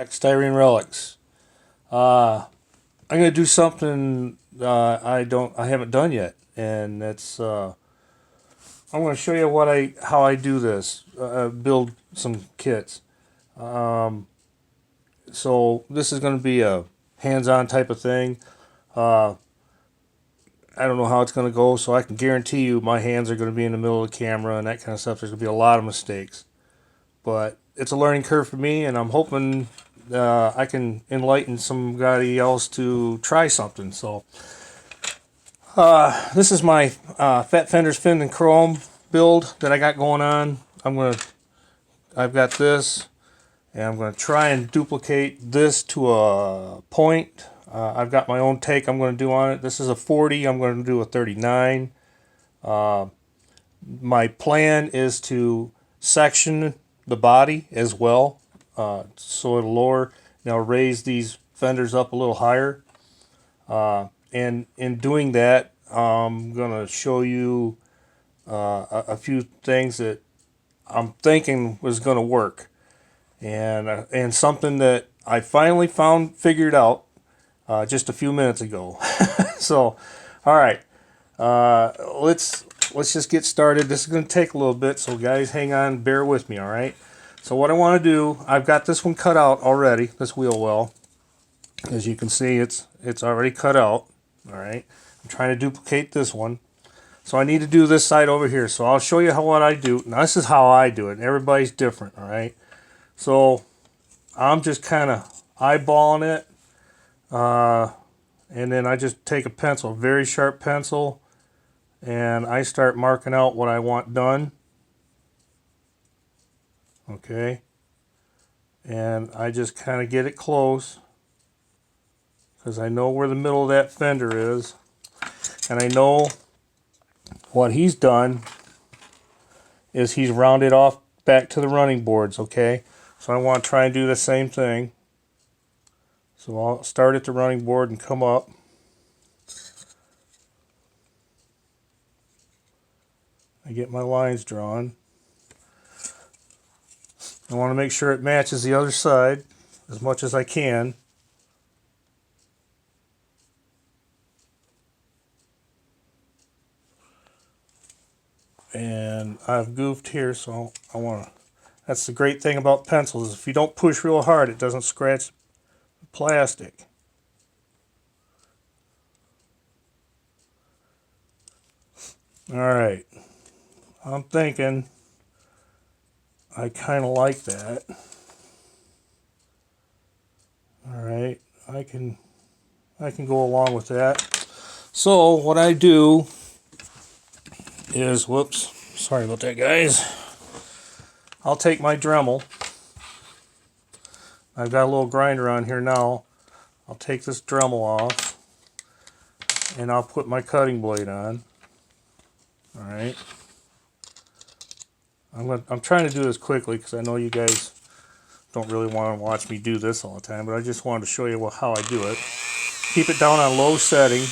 Styrene relics. I'm gonna do something I haven't done yet, and that's I'm gonna show you how I do this. Build some kits. Um, so this is gonna be a hands-on type of thing. Uh, I don't know how it's gonna go, so I can guarantee you my hands are gonna be in the middle of the camera and that kind of stuff. There's gonna be a lot of mistakes, but it's a learning curve for me, and I'm hoping I can enlighten somebody else to try something. So this is my Fat Fenders Fin and Chrome build that I got going on. I've got this, and I'm gonna try and duplicate this to a point. I've got my own take I'm gonna do on it. This is a 40. I'm gonna do a 39. My plan is to section the body as well, so it'll lower. Now raise these fenders up a little higher, and in doing that, I'm gonna show you a few things that I'm thinking was gonna work, and something that I finally figured out just a few minutes ago. So, all right, let's just get started. This is going to take a little bit, so guys, hang on, bear with me, all right? So what I want to do, I've got this one cut out already, this wheel well. As you can see, it's already cut out, all right? I'm trying to duplicate this one. So I need to do this side over here. So I'll show you what I do. Now this is how I do it. Everybody's different, all right? So I'm just kind of eyeballing it, and then I just take a pencil, a very sharp pencil, and I start marking out what I want done. Okay, and I just kind of get it close because I know where the middle of that fender is, and I know what he's done is he's rounded off back to the running boards. Okay, so I want to try and do the same thing. So I'll start at the running board and come up. I get my lines drawn. I want to make sure it matches the other side as much as I can. And I've goofed here, so I want to. That's the great thing about pencils, is if you don't push real hard, it doesn't scratch the plastic. Alright, I'm thinking I kind of like that. Alright, I can go along with that. So what I do is, whoops, sorry about that, guys. I'll take my Dremel. I've got a little grinder on here now. I'll take this Dremel off, and I'll put my cutting blade on. Alright. I'm trying to do this quickly because I know you guys don't really want to watch me do this all the time, but I just wanted to show you how I do it. Keep it down on low setting.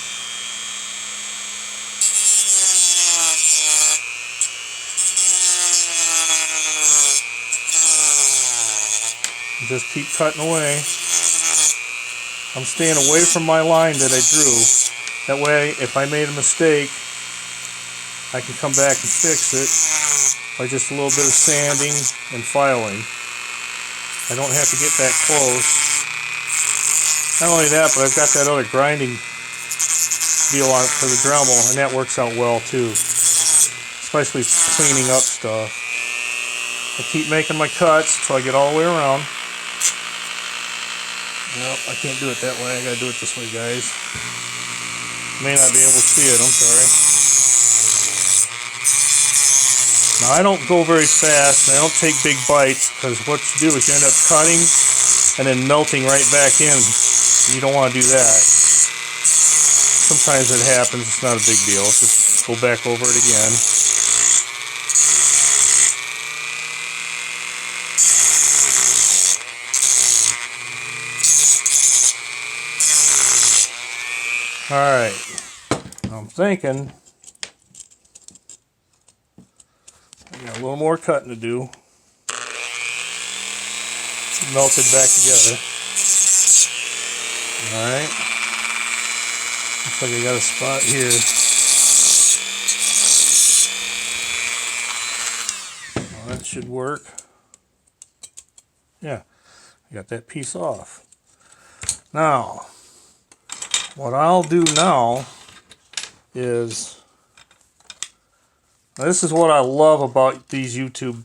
Just keep cutting away. I'm staying away from my line that I drew. That way, if I made a mistake, I can come back and fix it by just a little bit of sanding and filing. I don't have to get that close. Not only that, but I've got that other grinding deal on it for the Dremel, and that works out well too, especially cleaning up stuff. I keep making my cuts until I get all the way around. Nope, I can't do it that way. I gotta do it this way, guys. You may not be able to see it, I'm sorry. Now I don't go very fast, and I don't take big bites, because what you do is you end up cutting and then melting right back in. You don't want to do that. Sometimes it happens, it's not a big deal. Just go back over it again. Alright, I'm thinking I got a little more cutting to do. melted back together. Alright. Looks like I got a spot here. Well, that should work. Yeah, I got that piece off. Now, what I'll do now is, this is what I love about these YouTube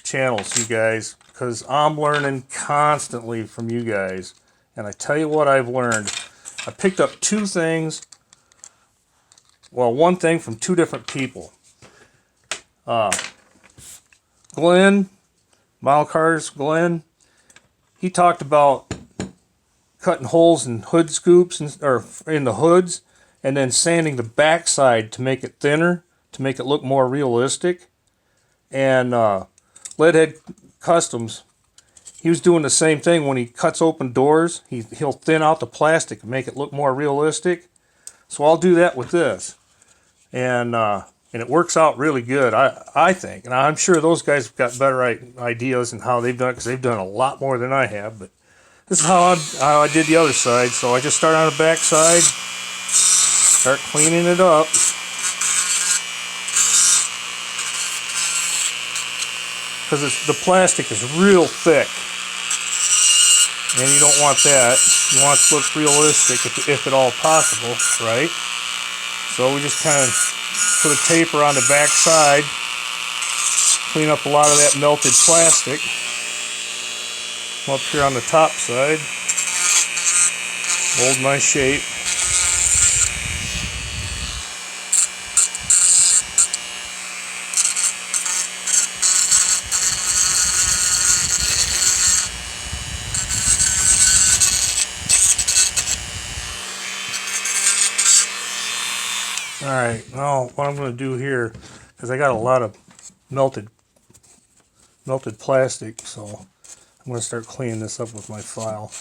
channels, you guys, because I'm learning constantly from you guys. And I tell you what I've learned. I picked up two things, well, one thing from two different people. Glenn, Glenn, he talked about cutting holes in hood scoops or in the hoods, and then sanding the backside to make it thinner, to make it look more realistic. And Leadhead Customs, he was doing the same thing when he cuts open doors. He'll thin out the plastic and make it look more realistic. So I'll do that with this, and it works out really good, I think. And I'm sure those guys have got better ideas and how they've done it, because they've done a lot more than I have. But this is how I did the other side. So I just start on the back side, start cleaning it up. Because the plastic is real thick. And you don't want that. You want it to look realistic if at all possible, right? So we just kind of put a taper on the back side, clean up a lot of that melted plastic. Come up here on the top side, hold my shape. Alright, now what I'm going to do here, because I got a lot of melted plastic, so I'm going to start cleaning this up with my file.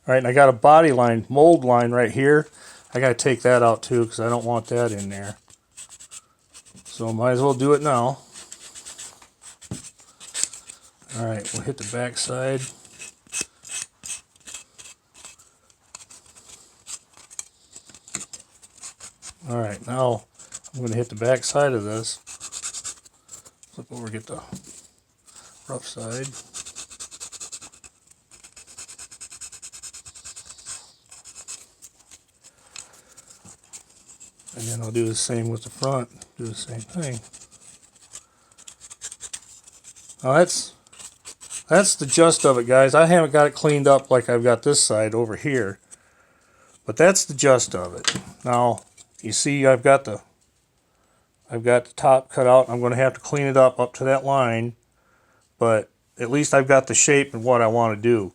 Alright, and I got a body line, mold line right here. I got to take that out too, because I don't want that in there. So might as well do it now. Alright, we'll hit the back side. Alright, now I'm going to hit the back side of this. Flip over, get the rough side. And then I'll do the same with the front. Do the same thing. Now that's the gist of it, guys. I haven't got it cleaned up like I've got this side over here. But that's the gist of it. Now, you see I've got the top cut out. I'm going to have to clean it up to that line, but at least I've got the shape and what I want to do.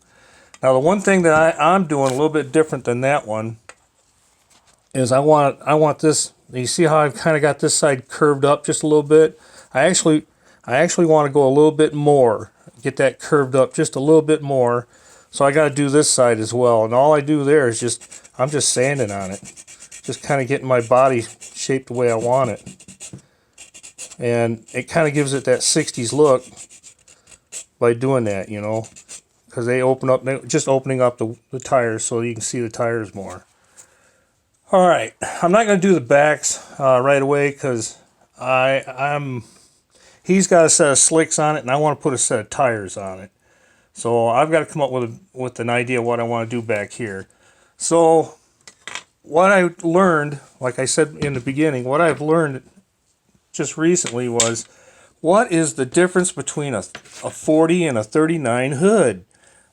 Now the one thing that I'm doing a little bit different than that one is I want this. You see how I've kind of got this side curved up just a little bit? I actually want to go a little bit more, get that curved up just a little bit more. So I got to do this side as well. And all I do there is I'm just sanding on it. Just kind of getting my body shaped the way I want it. And it kind of gives it that 60s look by doing that, you know. Because they just opening up the tires so you can see the tires more. Alright, I'm not going to do the backs right away because he's got a set of slicks on it and I want to put a set of tires on it. So I've got to come up with an idea of what I want to do back here. So what I learned, like I said in the beginning, what I've learned just recently was, what is the difference between a 40 and a 39 hood?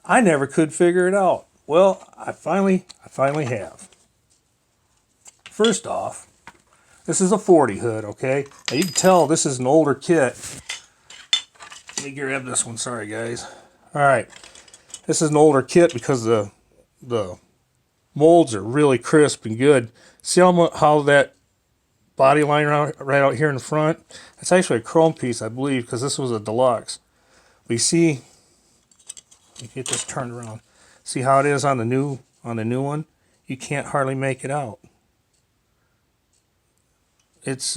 I never could figure it out. Well, I finally have. First off, this is a 40 hood, okay? Now you can tell this is an older kit. Let me grab this one, sorry guys. Alright, this is an older kit because the molds are really crisp and good. See how that body line right out here in the front? It's actually a chrome piece, I believe, because this was a deluxe. But you see, let me get this turned around. See how it is on the new one? You can't hardly make it out. It's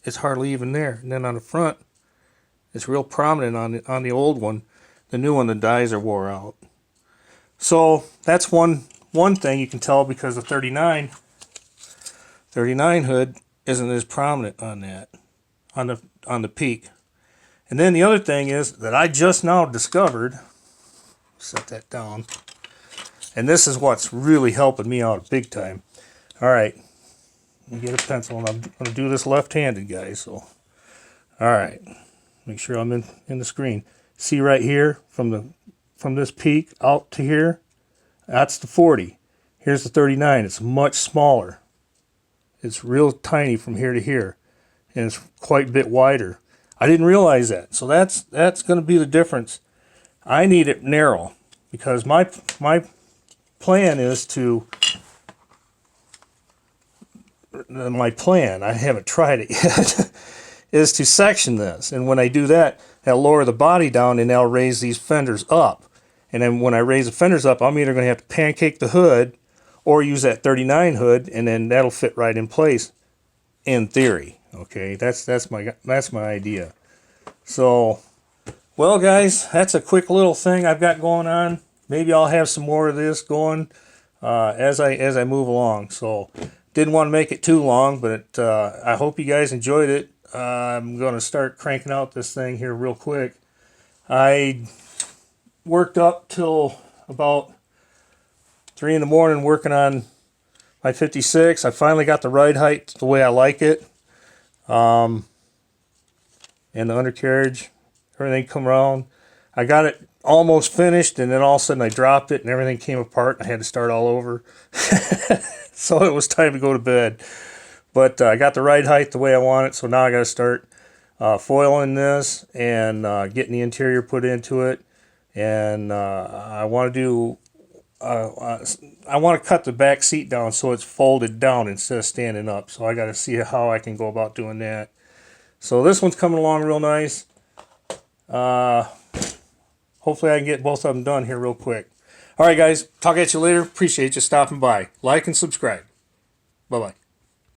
it's hardly even there. And then on the front, it's real prominent on the old one. The new one, the dies are wore out. So that's one thing you can tell, because the 39 hood isn't as prominent on that, on the peak. And then the other thing is that I just now discovered, set that down, and this is what's really helping me out big time. All right, let me get a pencil, and I'm going to do this left-handed, guys. So, all right, make sure I'm in the screen. See right here, from this peak out to here, that's the 40. Here's the 39. It's much smaller. It's real tiny from here to here, and it's quite a bit wider. I didn't realize that, so that's going to be the difference. I need it narrow, because my plan is to, I haven't tried it yet, is to section this. And when I do that, I'll lower the body down and I'll raise these fenders up. And then when I raise the fenders up, I'm either going to have to pancake the hood or use that 39 hood, and then that'll fit right in place, in theory. Okay, that's my idea. So, well, guys, that's a quick little thing I've got going on. Maybe I'll have some more of this going as I move along. So, didn't want to make it too long, but I hope you guys enjoyed it. I'm going to start cranking out this thing here real quick. I worked up till about 3 in the morning working on my 56. I finally got the ride height the way I like it. And the undercarriage, everything come around. I got it almost finished, and then all of a sudden I dropped it and everything came apart. I had to start all over. So it was time to go to bed. But I got the ride height the way I want it, so now I got to start foiling this and getting the interior put into it. And I want to cut the back seat down so it's folded down instead of standing up. So I got to see how I can go about doing that. So this one's coming along real nice. Hopefully I can get both of them done here real quick. All right, guys. Talk at you later. Appreciate you stopping by. Like and subscribe. Bye-bye.